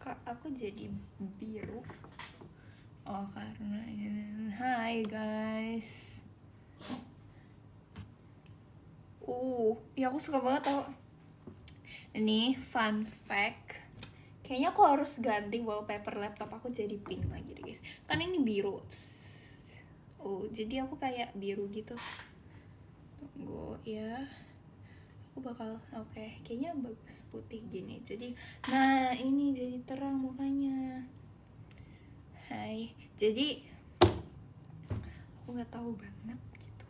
Kak, aku jadi biru. Oh, karena ini. Hai guys. Ya aku suka banget tau. Ini fun fact. Kayaknya aku harus ganti wallpaper laptop aku jadi pink lagi deh guys. Kan ini biru. Jadi aku kayak biru gitu. Tunggu ya. Aku bakal kayaknya bagus putih gini. Jadi, nah ini jadi terang mukanya. Hai. Jadi aku nggak tahu banget gitu.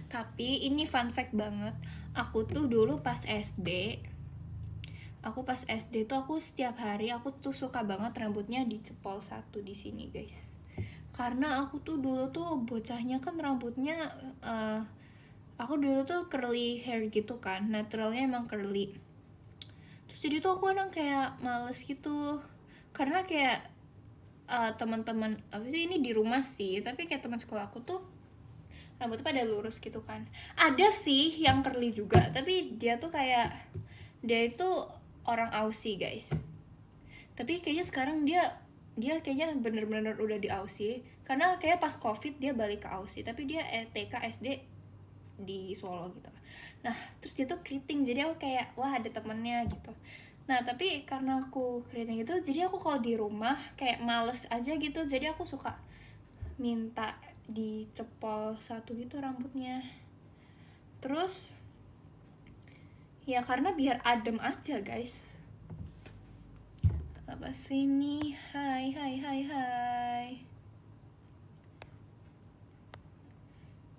Tapi ini fun fact banget. Aku tuh dulu pas SD tuh aku setiap hari aku tuh suka banget rambutnya dicepol satu di sini guys. Karena aku tuh dulu tuh bocahnya kan rambutnya aku dulu tuh curly hair gitu kan, naturalnya emang curly. Terus jadi tuh aku kadang kayak males gitu, karena kayak teman-teman apa sih ini di rumah sih, tapi kayak teman sekolah aku tuh rambutnya pada lurus gitu kan. Ada sih yang curly juga, tapi dia itu orang Aussie guys. Tapi kayaknya sekarang dia kayaknya bener-bener udah di Aussie, karena kayak pas COVID dia balik ke Aussie, tapi dia TK SD di Solo gitu. Nah terus dia tuh keriting, jadi aku kayak wah ada temennya gitu. Nah tapi karena aku keriting gitu, jadi aku kalau di rumah kayak males aja gitu, jadi aku suka minta dicepol satu gitu rambutnya. Terus ya karena biar adem aja guys. Apa sini? Hai.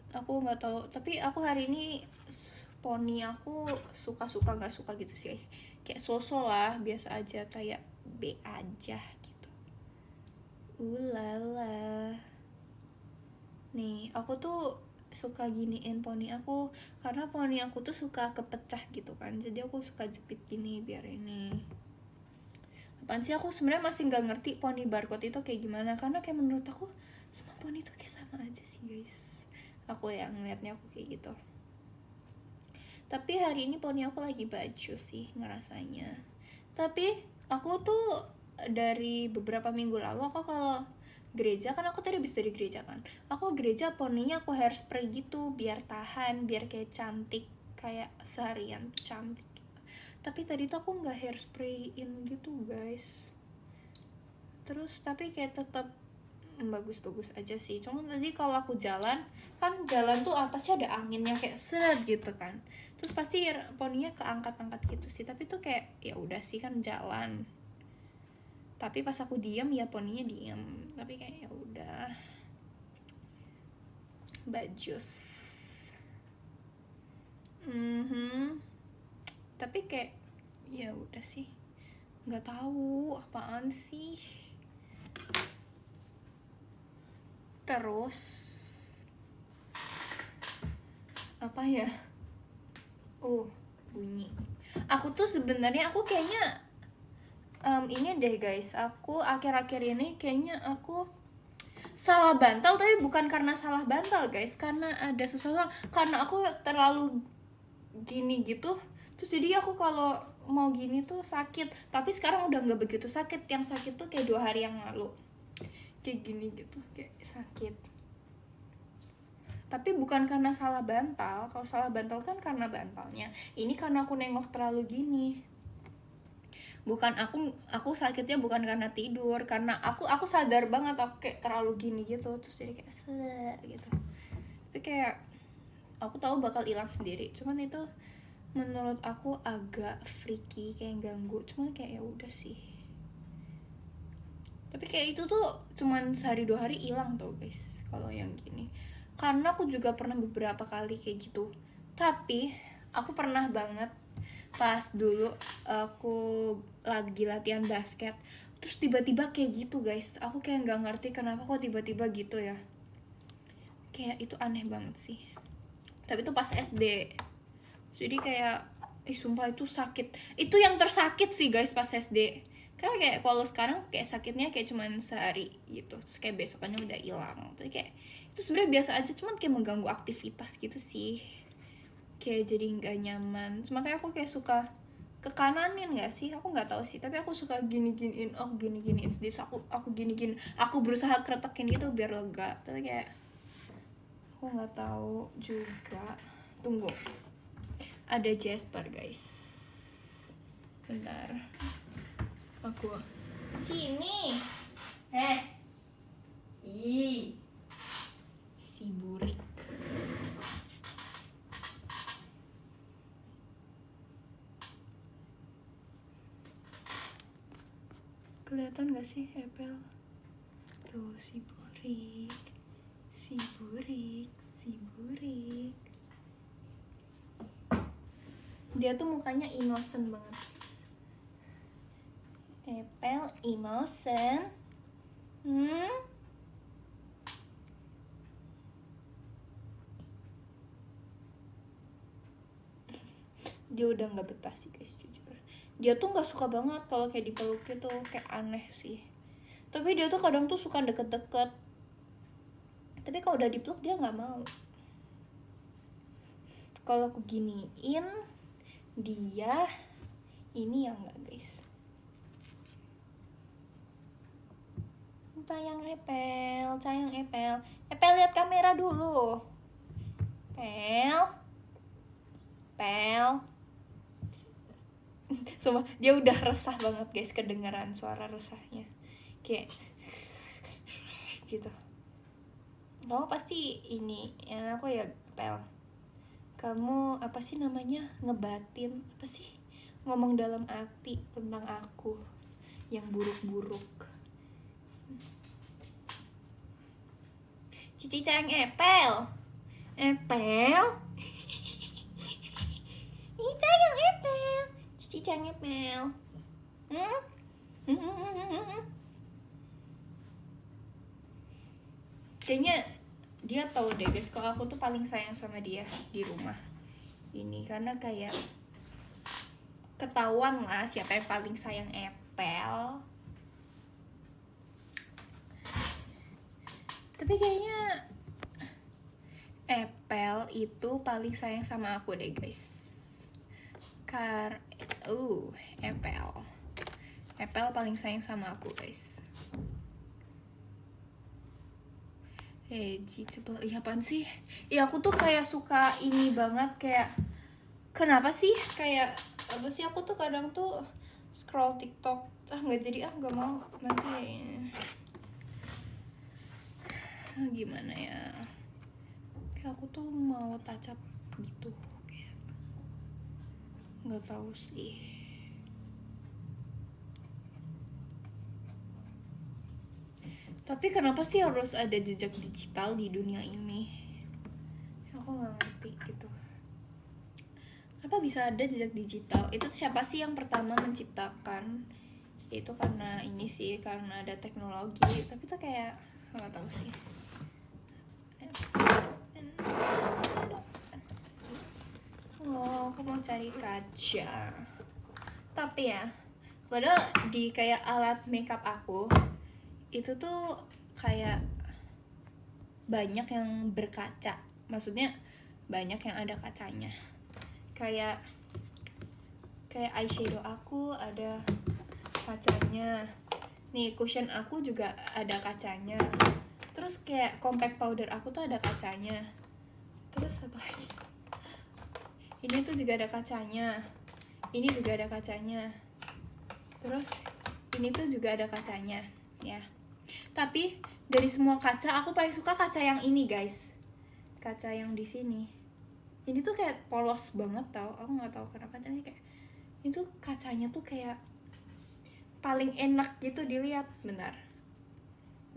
Aku nggak tahu, tapi aku hari ini poni aku suka nggak suka gitu sih guys. Kayak sosok lah, biasa aja, kayak B aja gitu. Ulala. Nih, aku tuh suka giniin poni aku karena poni aku tuh suka kepecah gitu kan. Jadi aku suka jepit gini biar ini. Apaan sih, aku sebenarnya masih nggak ngerti poni barcode itu kayak gimana, karena kayak menurut aku semua poni itu kayak sama aja sih guys. Aku yang ngeliatnya aku kayak gitu. Tapi hari ini poni aku lagi baju sih ngerasanya. Tapi aku tuh dari beberapa minggu lalu aku kalau gereja kan, aku tadi habis dari gereja kan, aku gereja poninya aku hairspray gitu biar tahan, biar kayak cantik, kayak seharian cantik. Tapi tadi tuh aku nggak hairsprayin gitu guys. Terus tapi kayak tetap bagus-bagus aja sih. Cuma tadi kalau aku jalan tuh apa sih, ada anginnya kayak seret gitu kan. Terus pasti poninya keangkat-angkat gitu sih. Tapi tuh kayak ya udah sih kan jalan. Tapi pas aku diam ya poninya diam. Tapi kayak ya udah. Bajus. Tapi kayak ya udah sih. Nggak tahu apaan sih. Terus apa ya? Bunyi. Aku tuh sebenarnya aku kayaknya ini deh guys, aku akhir-akhir ini kayaknya aku salah bantal, tapi bukan karena salah bantal guys, karena ada sesuatu, karena aku terlalu gini gitu. Terus jadi aku kalau mau gini tuh sakit, tapi sekarang udah nggak begitu sakit. Yang sakit tuh kayak 2 hari yang lalu, kayak gini gitu, kayak sakit. Tapi bukan karena salah bantal. Kalau salah bantal kan karena bantalnya. Ini karena aku nengok terlalu gini. Bukan aku sakitnya bukan karena tidur, karena aku sadar banget aku kayak terlalu gini gitu. Terus jadi kayak gitu. Tapi kayak aku tahu bakal hilang sendiri. Cuman itu menurut aku agak freaky, kayak ganggu. Cuman kayak ya udah sih. Tapi kayak itu tuh cuman sehari 2 hari hilang tuh guys kalau yang gini. Karena aku juga pernah beberapa kali kayak gitu. Tapi aku pernah banget pas dulu aku lagi latihan basket, terus tiba-tiba kayak gitu guys. Aku kayak nggak ngerti kenapa kok tiba-tiba gitu ya. Kayak itu aneh banget sih. Tapi itu pas SD. Jadi kayak sumpah itu sakit. Itu yang tersakit sih guys pas SD. Karena kayak kalau sekarang kayak sakitnya kayak cuman sehari gitu, terus kayak besokannya udah hilang. Tapi kayak itu sebenarnya biasa aja, cuman kayak mengganggu aktivitas gitu sih. Kayak jadi nggak nyaman. Terus makanya aku kayak suka ke kananin nggak sih, aku nggak tahu sih, tapi aku suka gini-giniin, oh gini-giniin sedih, aku gini-gini, aku berusaha kretekin gitu biar lega, tapi kayak aku nggak tahu juga. Tunggu, ada Jasper guys, bentar, aku sini, ih, si burik. Kelihatan gak sih Epel? Tuh si burik, si burik, si burik. Dia tuh mukanya innocent banget guys. Epel innocent. Dia udah nggak betah sih guys, jujur. Dia tuh nggak suka banget kalau kayak dipeluk gitu, kayak aneh sih. Tapi dia tuh kadang tuh suka deket-deket. Tapi kalau udah dipeluk dia nggak mau. Kalau aku giniin, dia ini yang nggak guys. Sayang Epel, sayang Epel. Epel lihat kamera dulu. Pel. Sumpah, dia udah resah banget guys, kedengeran suara resahnya. Kayak gitu. Kamu pasti ini, ya aku ya Pel. Kamu apa sih namanya, ngebatin, apa sih, ngomong dalam hati tentang aku yang buruk-buruk. Cici sayang Epel. Epel. Ih sayang Epel. Cici sayang Epel. Kayaknya dia tahu deh guys kalau aku tuh paling sayang sama dia di rumah ini, karena kayak ketahuan lah siapa yang paling sayang Epel. Tapi kayaknya Epel itu paling sayang sama aku deh guys. Epel paling sayang sama aku guys. Regi coba, iya apaan sih? Iya aku tuh kayak suka ini banget, kayak kenapa sih kayak apa sih, aku tuh kadang tuh scroll TikTok nggak jadi, nggak mau nanti gimana ya, kayak aku tuh mau touch up gitu, kayak nggak tahu sih. Tapi kenapa sih harus ada jejak digital di dunia ini? Aku nggak ngerti gitu. Kenapa bisa ada jejak digital? Itu siapa sih yang pertama menciptakan? Itu karena ini sih, karena ada teknologi. Tapi tuh kayak nggak tahu sih. Oh, aku mau cari kaca. Tapi ya, padahal di kayak alat makeup aku itu tuh kayak banyak yang berkaca. Maksudnya banyak yang ada kacanya. Kayak eyeshadow aku ada kacanya. Nih, cushion aku juga ada kacanya. Terus kayak compact powder aku tuh ada kacanya. Terus apa lagi? Ini tuh juga ada kacanya. Ini juga ada kacanya. Terus ini tuh juga ada kacanya, ya. Tapi dari semua kaca aku paling suka kaca yang ini, guys. Kaca yang di sini. Ini tuh kayak polos banget tau. Aku nggak tahu kenapa, tapi kayak itu kacanya tuh kayak paling enak gitu dilihat. Bentar.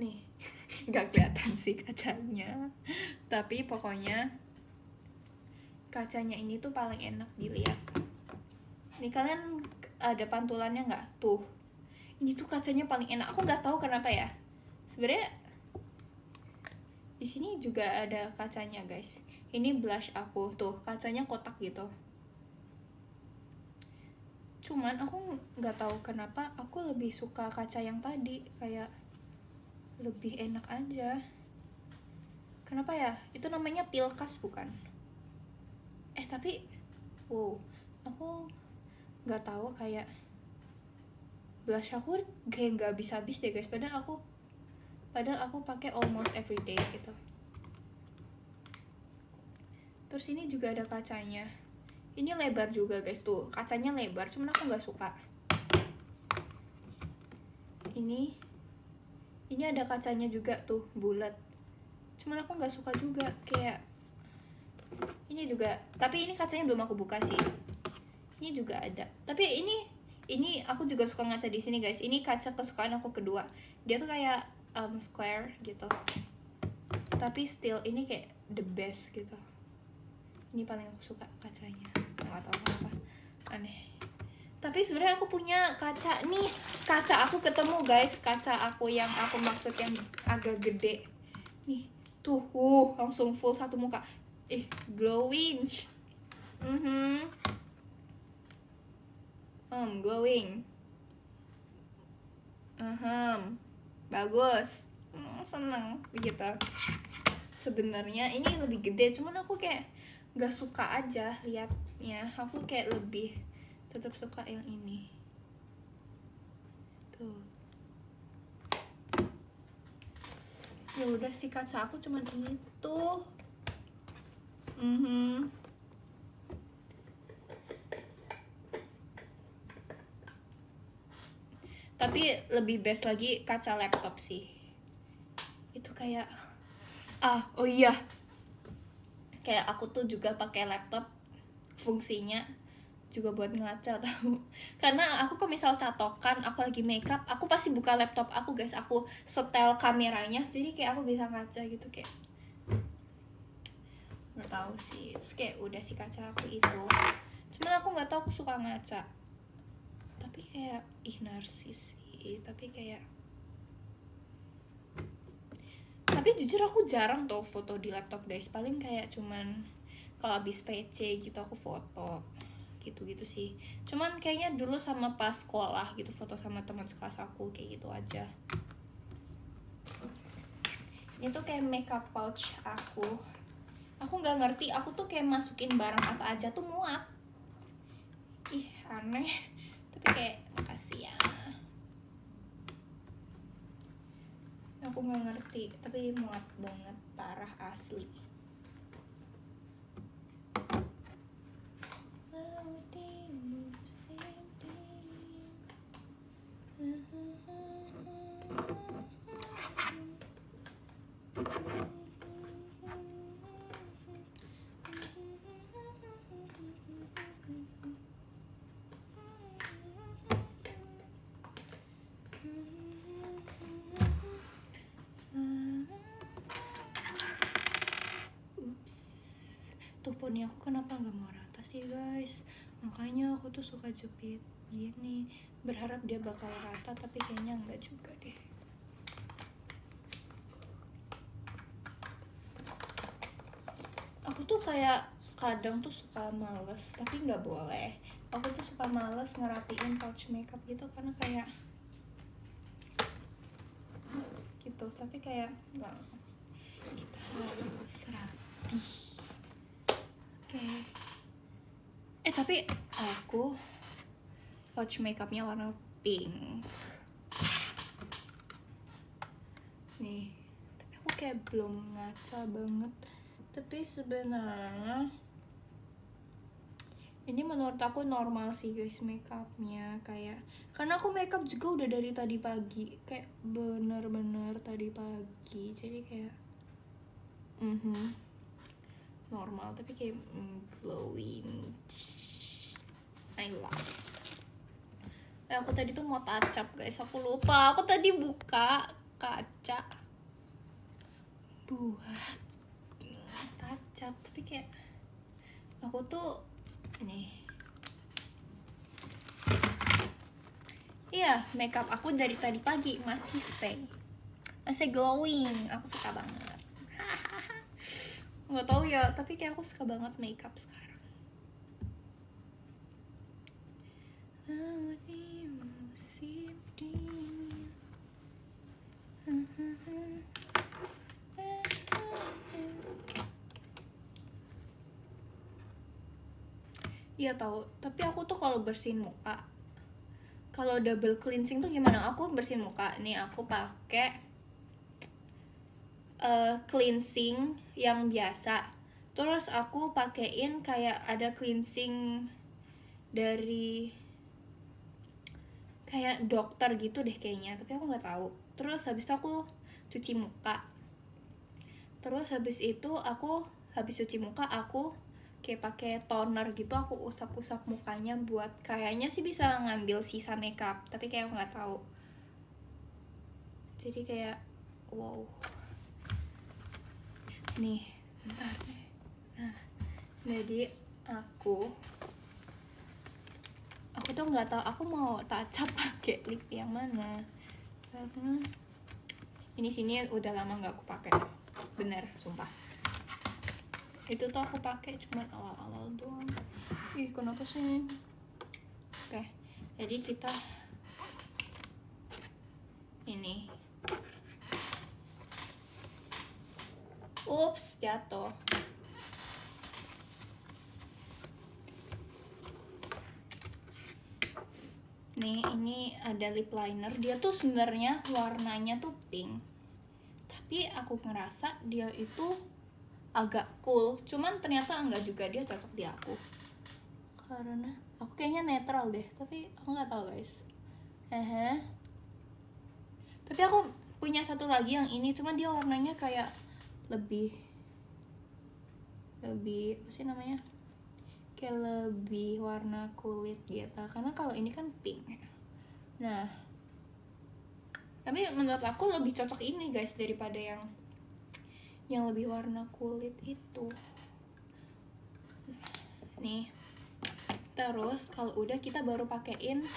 Nih, nggak kelihatan sih kacanya. Tapi pokoknya kacanya ini tuh paling enak dilihat. Nih kalian ada pantulannya nggak? Tuh, ini tuh kacanya paling enak. Aku nggak tahu kenapa ya. Sebenarnya di sini juga ada kacanya guys. Ini blush aku tuh, kacanya kotak gitu. Cuman aku nggak tahu kenapa aku lebih suka kaca yang tadi, kayak lebih enak aja. Kenapa ya? Itu namanya Pilkas bukan? Tapi wow, aku nggak tahu, kayak blush aku kayak nggak habis-habis deh guys, padahal aku pakai almost everyday gitu. Terus ini juga ada kacanya, ini lebar juga guys, tuh kacanya lebar, cuman aku nggak suka. Ini ada kacanya juga tuh bulat, cuman aku nggak suka juga. Kayak ini juga, tapi ini kacanya belum aku buka sih. Ini juga ada, tapi ini aku juga suka ngaca di sini guys. Ini kaca kesukaan aku kedua, dia tuh kayak square gitu, tapi still ini kayak the best gitu. Ini paling aku suka kacanya, nggak tahu kenapa, aneh. Tapi sebenarnya aku punya kaca nih, kaca aku ketemu guys, kaca aku yang aku maksud yang agak gede nih tuh, langsung full satu muka, glowing. Glowing. Bagus. Seneng begitu. Sebenarnya ini lebih gede, cuman aku kayak nggak suka aja liatnya. Aku kayak lebih tetap suka yang ini. Tuh. Ya udah sih, kaca aku cuman itu. Tapi lebih best lagi kaca laptop sih. Itu kayak oh iya, kayak aku tuh juga pakai laptop, fungsinya juga buat ngaca tahu. Karena aku kalau misal catokan, aku lagi makeup, aku pasti buka laptop aku guys, aku setel kameranya, jadi kayak aku bisa ngaca gitu. Kayak nggak tahu sih, terus kayak udah sih kaca aku itu. Cuman aku nggak tahu, aku suka ngaca, tapi kayak narsis sih. Tapi jujur aku jarang tuh foto di laptop guys, paling kayak cuman kalau habis PC gitu aku foto gitu sih. Cuman kayaknya dulu sama pas sekolah gitu, foto sama teman sekelas aku kayak gitu aja. Ini tuh kayak makeup pouch aku nggak ngerti, aku tuh kayak masukin barang apa aja tuh muat. Aneh, tapi kayak makasih ya, aku nggak ngerti, tapi muat banget, parah asli. Tuh poni aku kenapa nggak mau rata sih guys, makanya aku tuh suka jepit gini, berharap dia bakal rata, tapi kayaknya enggak juga deh. Aku tuh kayak kadang tuh suka males, tapi nggak boleh. Aku tuh suka males ngerapiin pouch makeup gitu, karena kayak gitu, tapi kayak nggak, kita harus rapi. Tapi aku pouch makeupnya warna pink nih, tapi aku kayak belum ngaca banget. Tapi sebenarnya ini menurut aku normal sih guys makeupnya, kayak karena aku makeup juga udah dari tadi pagi, kayak bener-bener tadi pagi, jadi kayak normal, tapi kayak glowing. I love. Aku tadi tuh mau touch up guys, aku lupa, aku tadi buka kaca buat touch up, tapi kayak aku tuh nih, iya, makeup aku dari tadi pagi masih glowing. Aku suka banget. Nggak tahu ya, tapi kayak aku suka banget makeup sekarang. Iya tahu, tapi aku tuh kalau bersihin muka, kalau double cleansing tuh gimana? Aku bersihin muka nih, aku pakai cleansing yang biasa. Terus aku pakein kayak ada cleansing dari kayak dokter gitu deh kayaknya, tapi aku nggak tahu. Terus habis itu aku cuci muka. Terus habis itu aku habis cuci muka aku kayak pakai toner gitu, aku usap-usap mukanya buat kayaknya sih bisa ngambil sisa makeup, tapi kayak aku nggak tahu. Jadi kayak wow. Nih, bentar nih. Nah, jadi aku tuh nggak tahu aku mau touch up pakai lip yang mana, karena ini sini udah lama nggak aku pakai, bener sumpah. Itu tuh aku pakai cuman awal-awal doang. Ih, kenapa sih? Oke, jadi kita ini. Ups, jatuh. Nih, ini ada lip liner. Dia tuh sebenarnya warnanya tuh pink, tapi aku ngerasa dia itu agak cool. Cuman ternyata enggak juga, dia cocok di aku. Karena aku kayaknya netral deh, tapi aku nggak tahu guys. Tapi aku punya satu lagi yang ini, cuman dia warnanya kayak lebih apa sih namanya, kayak lebih warna kulit gitu, karena kalau ini kan pink. Nah, tapi menurut aku lebih cocok ini guys daripada yang lebih warna kulit itu. Nih, terus kalau udah kita baru pakein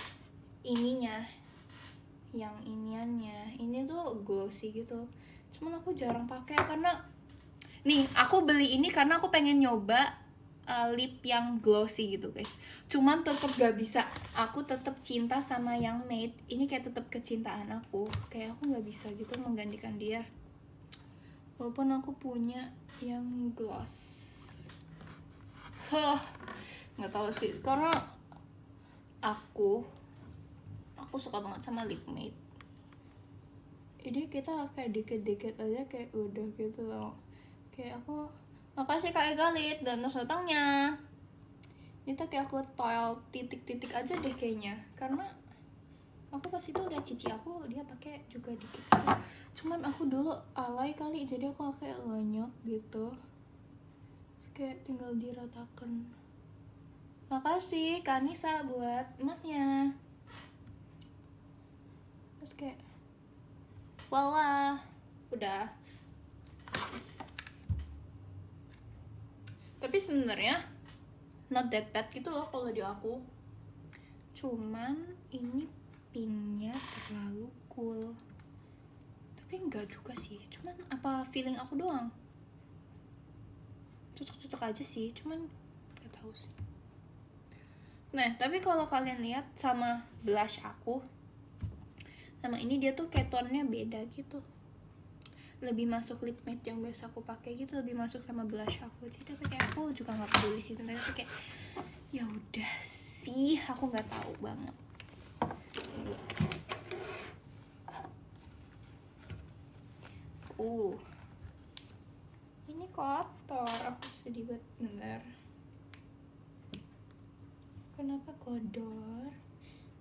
ininya, yang iniannya. Ini tuh glossy gitu, cuman aku jarang pakai karena nih, aku beli ini karena aku pengen nyoba lip yang glossy gitu guys. Cuman tetep gak bisa, aku tetep cinta sama yang matte. Ini kayak tetep kecintaan aku, kayak aku gak bisa gitu menggantikan dia, walaupun aku punya yang gloss. Nggak tahu sih, karena aku suka banget sama lip matte. Ini kita kayak dikit-dikit aja kayak udah gitu loh. Kayak aku, makasih Kak Egalit dan nasi datangnya. Ini tuh kayak aku toil titik-titik aja deh kayaknya, karena aku pas itu lihat cici aku dia pakai juga dikit gitu. Cuman aku dulu alay kali, jadi aku kayak banyak gitu. Terus kayak tinggal diratakan. Makasih Kak Nisa buat emasnya. Terus kayak wala, udah. Tapi sebenarnya not that bad gitu loh kalau di aku. Cuman ini pinknya terlalu cool. Tapi enggak juga sih, cuman apa feeling aku doang? Cocok-cocok aja sih, cuman gak tahu sih. Nah, tapi kalau kalian lihat sama blush aku sama ini, dia tuh kayak tone-nya beda gitu. Lebih masuk lip matte yang biasa aku pakai gitu, lebih masuk sama blush aku. Jadi tapi kayak aku juga nggak peduli sih, tapi kayak ya udah sih, aku nggak tahu banget. Ini kotor, aku sedih banget. Bentar, kenapa kotor?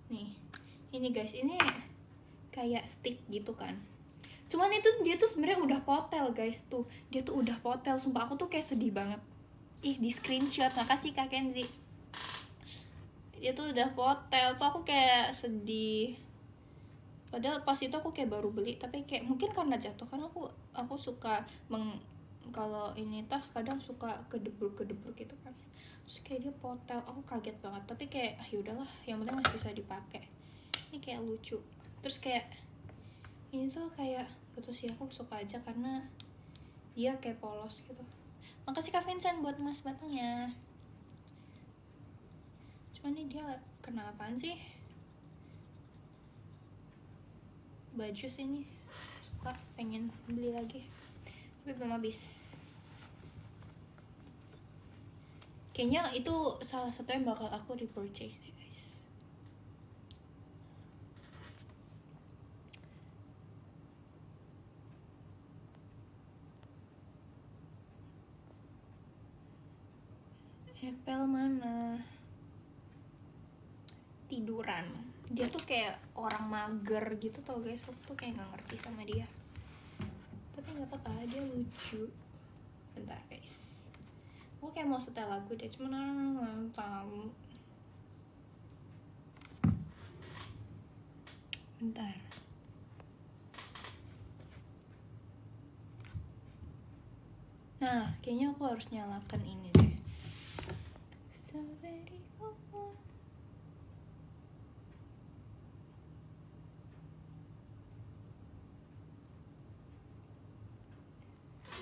Nih, ini guys, ini kayak stick gitu kan. Cuman itu dia tuh sebenarnya udah potel guys, tuh dia tuh udah potel. Sumpah aku tuh kayak sedih banget. Ih, di screenshot, makasih Kak Kenzi. Dia tuh udah potel, tuh aku kayak sedih. Padahal pas itu aku kayak baru beli, tapi kayak mungkin karena jatuh, kan aku suka kalau ini tas kadang suka kedebur gitu kan. Terus kayak dia potel, aku kaget banget. Tapi kayak ya udahlah, yang penting masih bisa dipakai. Ini kayak lucu. Terus kayak ini tuh kayak gitu sih, aku suka aja karena dia kayak polos gitu. Makasih Kak Vincent buat emas batangnya. Cuman ini dia kena apaan sih? Baju sini suka pengen beli lagi tapi belum habis. Kayaknya itu salah satu yang bakal aku repurchase deh guys. Apple mana? Tiduran. Dia tuh kayak orang mager gitu tau guys. Aku tuh kayak gak ngerti sama dia. Tapi gak apa-apa, dia lucu. Bentar guys. Aku kayak mau setel lagu deh, cuman gak tahu. Bentar. Nah, kayaknya aku harus nyalakan ini deh. Strawberry coconut.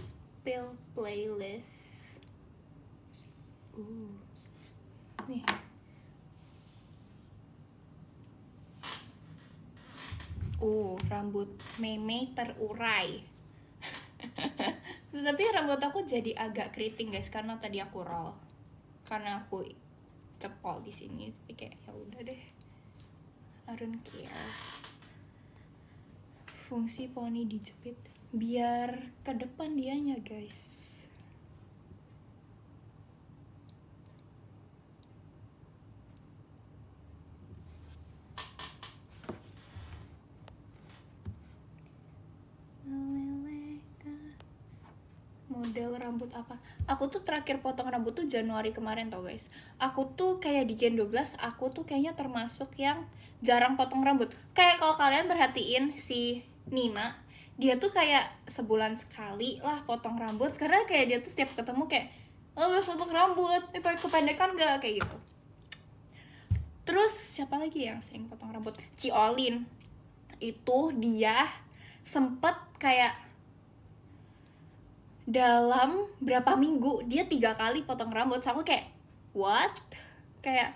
Spill playlist. Nih. Rambut Meme terurai. Tapi rambut aku jadi agak keriting guys karena tadi aku roll. Karena aku cepol di sini, tapi kayak ya udah deh. I don't care. Fungsi poni dijepit biar ke depan dianya guys. Model rambut apa? Aku tuh terakhir potong rambut tuh Januari kemarin tau guys. Aku tuh kayak di Gen 12, aku tuh kayaknya termasuk yang jarang potong rambut. Kayak kalau kalian perhatiin si Nina, dia tuh kayak sebulan sekali lah potong rambut. Karena kayak dia tuh setiap ketemu kayak, oh potong rambut, kependekan gak? Kayak gitu. Terus siapa lagi yang sering potong rambut? Ciolin. Itu dia sempet kayak dalam berapa minggu dia 3 kali potong rambut. Sama kayak what? Kayak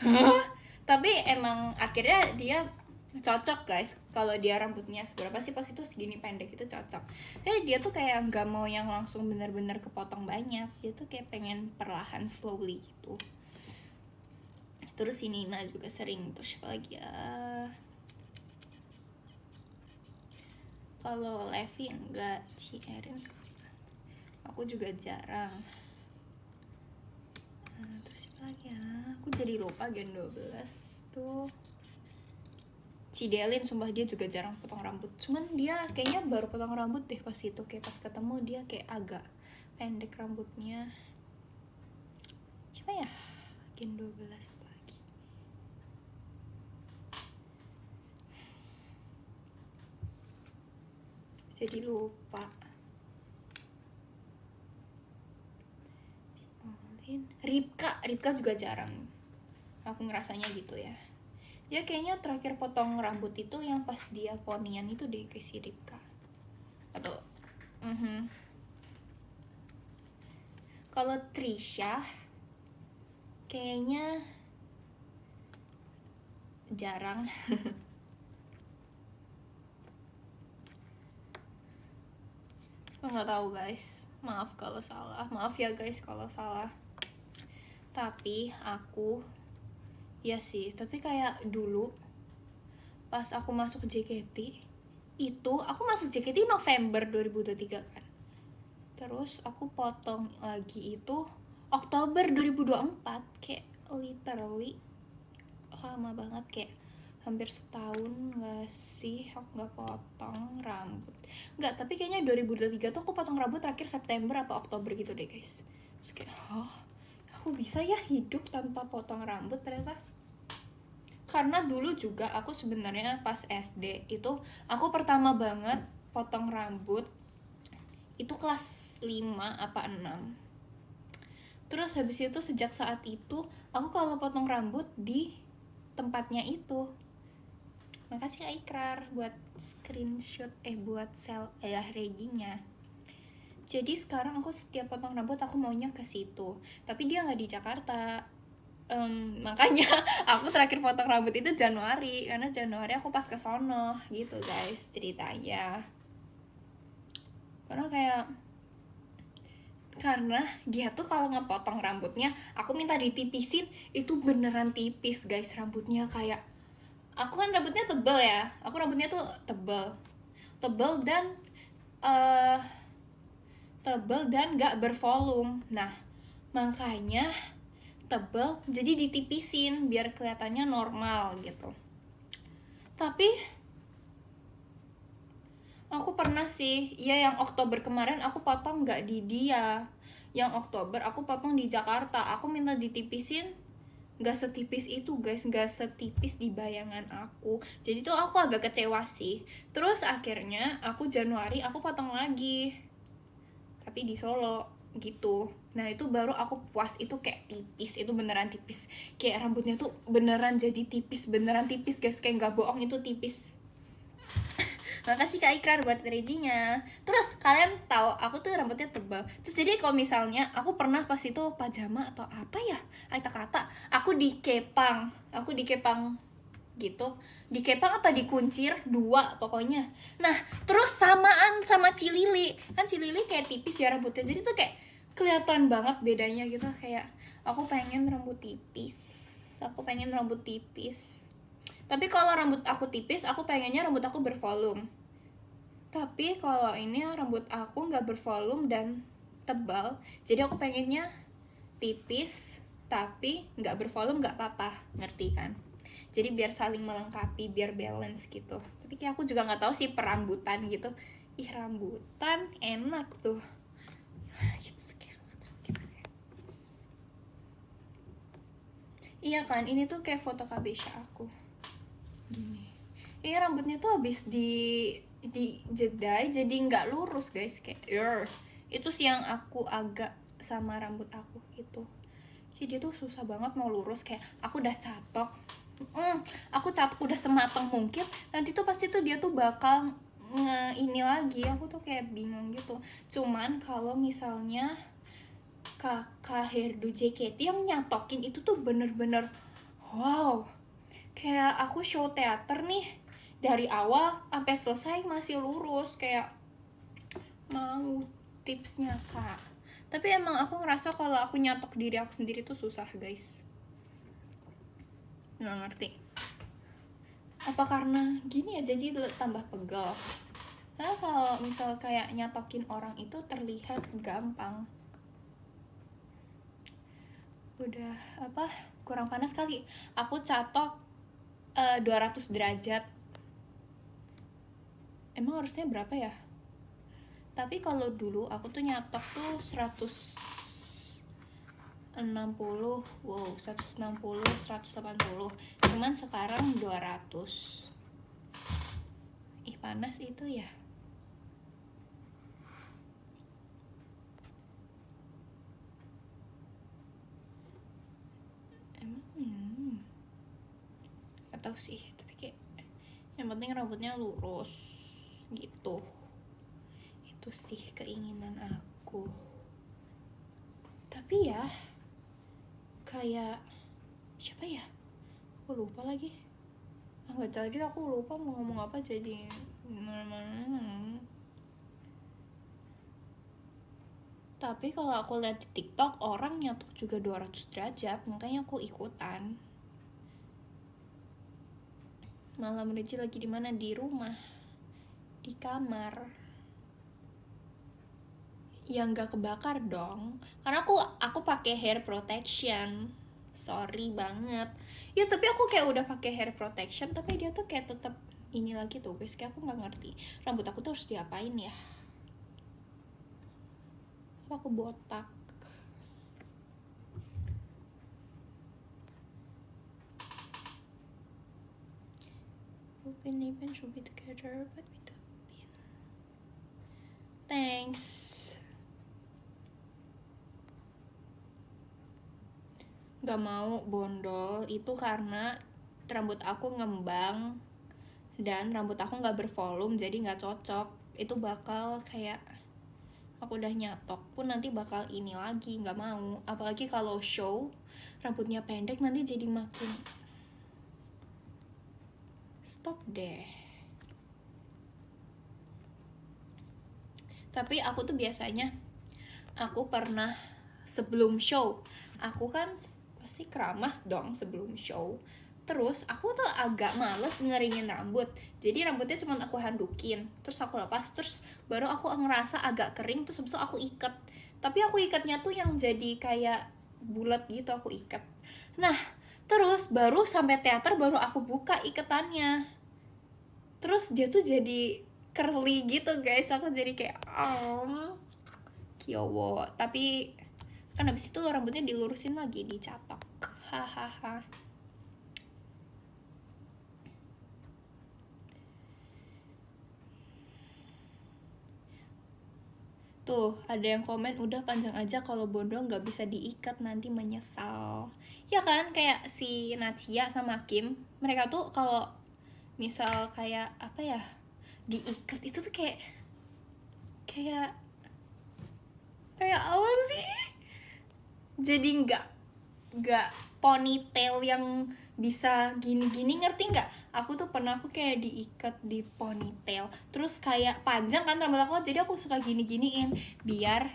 hah? Tapi emang akhirnya dia cocok guys. Kalau dia rambutnya seberapa sih pas itu segini pendek itu cocok. Jadi dia tuh kayak nggak mau yang langsung bener-bener kepotong banyak. Dia tuh kayak pengen perlahan slowly gitu. Terus si Nina juga sering. Terus siapa lagi ya? Kalau Levi enggak, Ci Erin aku juga jarang. Terus siapa lagi ya? Aku jadi lupa Gen 12 tuh. Cidelin, sumpah dia juga jarang potong rambut. Cuman dia kayaknya baru potong rambut deh pas itu. Kayak pas ketemu dia kayak agak pendek rambutnya. Siapa ya? Gen 12 lagi. Jadi lupa. Ripka juga jarang. Aku ngerasanya gitu ya. Dia kayaknya terakhir potong rambut itu yang pas dia ponian itu deh ke si Ripka. Atau Kalau Trisha kayaknya jarang. Nggak tahu guys. Maaf kalau salah. Maaf ya guys kalau salah. Tapi aku ya sih, tapi kayak dulu pas aku masuk JKT itu, aku masuk JKT November 2023 kan. Terus aku potong lagi itu Oktober 2024. Kayak literally lama banget, kayak hampir setahun gak sih aku gak potong rambut. Enggak, tapi kayaknya 2023 tuh aku potong rambut terakhir September apa Oktober gitu deh guys. Terus kayak aku bisa ya hidup tanpa potong rambut ternyata. Karena dulu juga aku sebenarnya pas SD itu aku pertama banget potong rambut itu kelas 5 apa 6. Terus habis itu sejak saat itu aku kalau potong rambut di tempatnya itu. Makasih Kak Ikrar buat screenshot buat reginya. Jadi sekarang aku setiap potong rambut aku maunya ke situ. Tapi dia nggak di Jakarta. Makanya aku terakhir potong rambut itu Januari. Karena Januari aku pas ke sono gitu guys ceritanya. Karena kayak karena dia tuh kalau ngepotong rambutnya, aku minta ditipisin, itu beneran tipis guys rambutnya. Kayak aku kan rambutnya tebel ya, aku rambutnya tuh tebel dan eh tebel dan gak bervolume. Nah makanya tebel jadi ditipisin biar kelihatannya normal gitu. Tapi aku pernah sih, ya yang Oktober kemarin aku potong nggak di dia. Yang Oktober aku potong di Jakarta. Aku minta ditipisin, nggak setipis itu guys, nggak setipis di bayangan aku. Jadi tuh aku agak kecewa sih. Terus akhirnya aku Januari aku potong lagi, tapi di Solo gitu. Nah itu baru aku puas, itu kayak tipis, itu beneran tipis. Kayak rambutnya tuh beneran jadi tipis, beneran tipis guys, kayak nggak bohong itu tipis. Makasih Kak Ikrar buat rejinya. Terus kalian tahu aku tuh rambutnya tebal. Terus jadi kalau misalnya aku pernah pas itu pajama atau apa ya, kata aku dikepang gitu. Dikepang apa dikuncir dua pokoknya. Nah terus samaan sama Cilili, kan Cilili kayak tipis ya rambutnya, jadi tuh kayak kelihatan banget bedanya gitu. Kayak aku pengen rambut tipis. Tapi kalau rambut aku tipis, aku pengennya rambut aku bervolume. Tapi kalau ini rambut aku nggak bervolume dan tebal, jadi aku pengennya tipis tapi nggak bervolume, nggak apa-apa, ngerti kan? Jadi biar saling melengkapi, biar balance gitu. Tapi kayak aku juga nggak tahu sih perambutan gitu. Ih rambutan enak tuh. Gitu. Iya kan, ini tuh kayak foto Kabesha aku. Gini. Ini rambutnya tuh habis dijedai jadi nggak lurus guys, kayak itu sih yang aku agak sama rambut aku gitu. Jadi dia tuh susah banget mau lurus, kayak aku udah catok, aku catok udah sematang mungkin, nanti tuh pasti tuh dia tuh bakal ini lagi. Aku tuh kayak bingung gitu. Cuman kalau misalnya kakak hairdo JKT yang nyatokin itu tuh bener-bener wow, kayak aku show teater nih, dari awal sampai selesai masih lurus. Kayak mau tipsnya Kak. Tapi emang aku ngerasa kalau aku nyatok diri aku sendiri tuh susah guys, nggak ngerti apa karena gini ya jadi tambah pegel. Nah kalau misal kayak nyatokin orang itu terlihat gampang. Udah apa kurang panas kali, aku catok 200 derajat. Emang harusnya berapa ya? Tapi kalau dulu aku tuh nyatok tuh 160, wow 160, 180. Cuman sekarang 200. Ih panas itu ya. Emang gak tau sih, tapi kayak yang penting rambutnya lurus gitu. Itu sih keinginan aku. Tapi ya kayak siapa ya, aku lupa lagi. Nggak tadi aku lupa mau ngomong apa jadi Tapi kalau aku lihat di TikTok orang nyatok juga 200 derajat, makanya aku ikutan. Malam Regi lagi di mana? Di rumah, di kamar. Ya nggak kebakar dong, karena aku pakai hair protection. Sorry banget. Ya tapi aku kayak udah pakai hair protection, tapi dia tuh kayak tetap ini lagi tuh guys. Kayak aku nggak ngerti rambut aku tuh harus diapain ya. Apa aku botak? Upin Ipin should be together, but we don't been. Thanks. Gak mau bondol itu karena rambut aku ngembang dan rambut aku nggak bervolume, jadi nggak cocok. Itu bakal kayak aku udah nyatok pun nanti bakal ini lagi, nggak mau. Apalagi kalau show rambutnya pendek nanti jadi makin stop deh. Tapi aku tuh biasanya aku pernah sebelum show, aku kan pasti keramas dong sebelum show. Terus aku tuh agak males ngeringin rambut, jadi rambutnya cuma aku handukin, terus aku lepas, terus baru aku ngerasa agak kering, terus habis itu aku ikat. Tapi aku ikatnya tuh yang jadi kayak bulat gitu, aku ikat. Nah terus baru sampai teater baru aku buka ikatannya, terus dia tuh jadi curly gitu guys. Aku jadi kayak kiowo, tapi kan habis itu rambutnya dilurusin lagi, dicatok. Hahaha. Tuh, ada yang komen, udah panjang aja, kalau bodoh nggak bisa diikat nanti menyesal. Ya kan, kayak si Nacia sama Kim, mereka tuh kalau misal kayak apa ya, diikat itu tuh kayak kayak apa sih? Jadi nggak ponytail yang bisa gini-gini, ngerti nggak? Aku tuh pernah aku kayak diikat di ponytail, terus kayak panjang kan rambut aku, jadi aku suka gini-giniin biar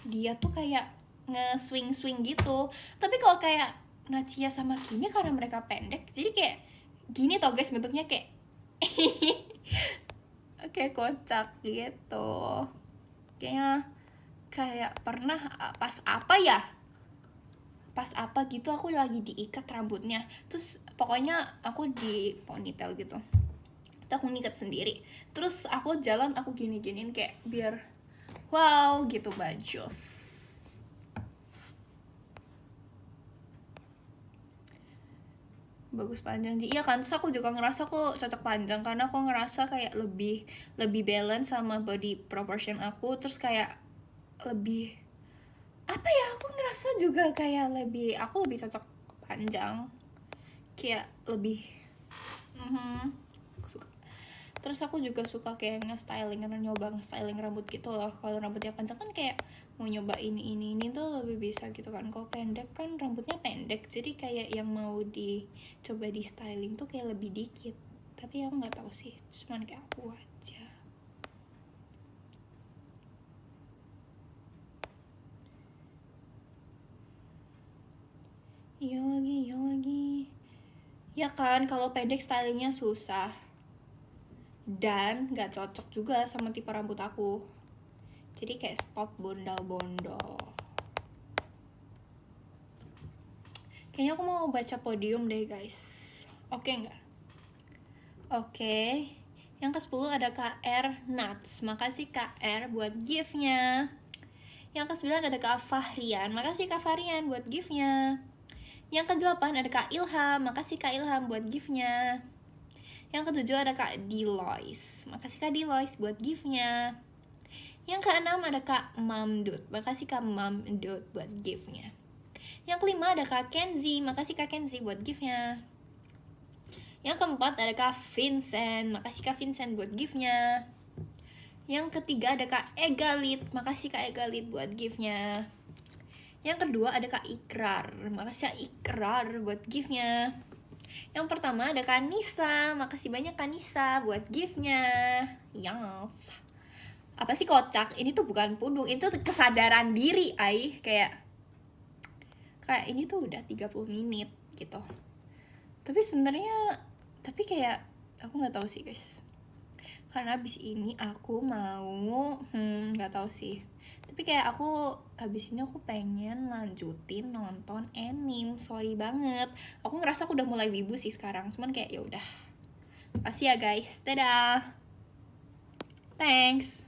dia tuh kayak nge-swing-swing gitu. Tapi kalau kayak Nacia sama Kimi karena mereka pendek, jadi kayak gini tau guys, bentuknya kayak kayak kocak gitu. Kayaknya kayak pernah pas apa gitu aku lagi diikat rambutnya, terus pokoknya aku di ponytail gitu, terus aku ngikat sendiri, terus aku jalan aku gini-giniin kayak biar wow gitu, bajos. Bagus panjang sih, iya kan. Terus aku juga ngerasa aku cocok panjang karena aku ngerasa kayak lebih balance sama body proportion aku, terus kayak lebih apa ya, aku ngerasa juga kayak aku lebih cocok panjang, kayak lebih aku suka. Terus aku juga suka kayak nge-styling, karena nyoba nge-styling rambut gitu loh. Kalau rambutnya panjang kan kayak mau nyoba ini tuh lebih bisa gitu kan. Kalau pendek kan rambutnya pendek, jadi kayak yang mau dicoba di styling tuh kayak lebih dikit. Tapi aku nggak tahu sih, cuman kayak aku aja. Iya lagi. Ya kan, kalau pendek stylingnya susah. Dan gak cocok juga sama tipe rambut aku. Jadi kayak stop bondol-bondol. Kayaknya aku mau baca podium deh guys. Oke nggak? Oke. Yang ke-10 ada KR Nuts. Makasih KR buat gift-nya. Yang ke-9 ada Kak Fahrian. Makasih Kak Fahrian buat gift-nya. Yang ke-8 ada Kak Ilham. Makasih Kak Ilham buat gift-nya. Yang ke-7 ada Kak Dilois. Makasih Kak Dilois buat gift-nya. Yang ke-6 ada Kak Mamdut. Makasih Kak Mamdut buat gift-nya. Yang ke-5 ada Kak Kenzi. Makasih Kak Kenzi buat gift-nya. Yang ke-4 ada Kak Vincent. Makasih Kak Vincent buat gift-nya. Yang ke-3 ada Kak Egalit. Makasih Kak Egalit buat gift-nya. Yang kedua ada Kak Ikrar. Makasih Kak Ikrar buat gift-nya. Yang pertama ada Kak Nisa. Makasih banyak Kak Nisa buat gift-nya. Yes. Apa sih kocak? Ini tuh bukan pundung, itu tuh kesadaran diri, kayak ini tuh udah 30 menit gitu. Tapi sebenarnya kayak aku nggak tahu sih guys, karena abis ini aku mau nggak tahu sih, tapi kayak aku abis ini aku pengen lanjutin nonton anime. Sorry banget, aku ngerasa aku udah mulai wibu sih sekarang, cuman kayak ya udah. Makasih ya guys, dadah, thanks.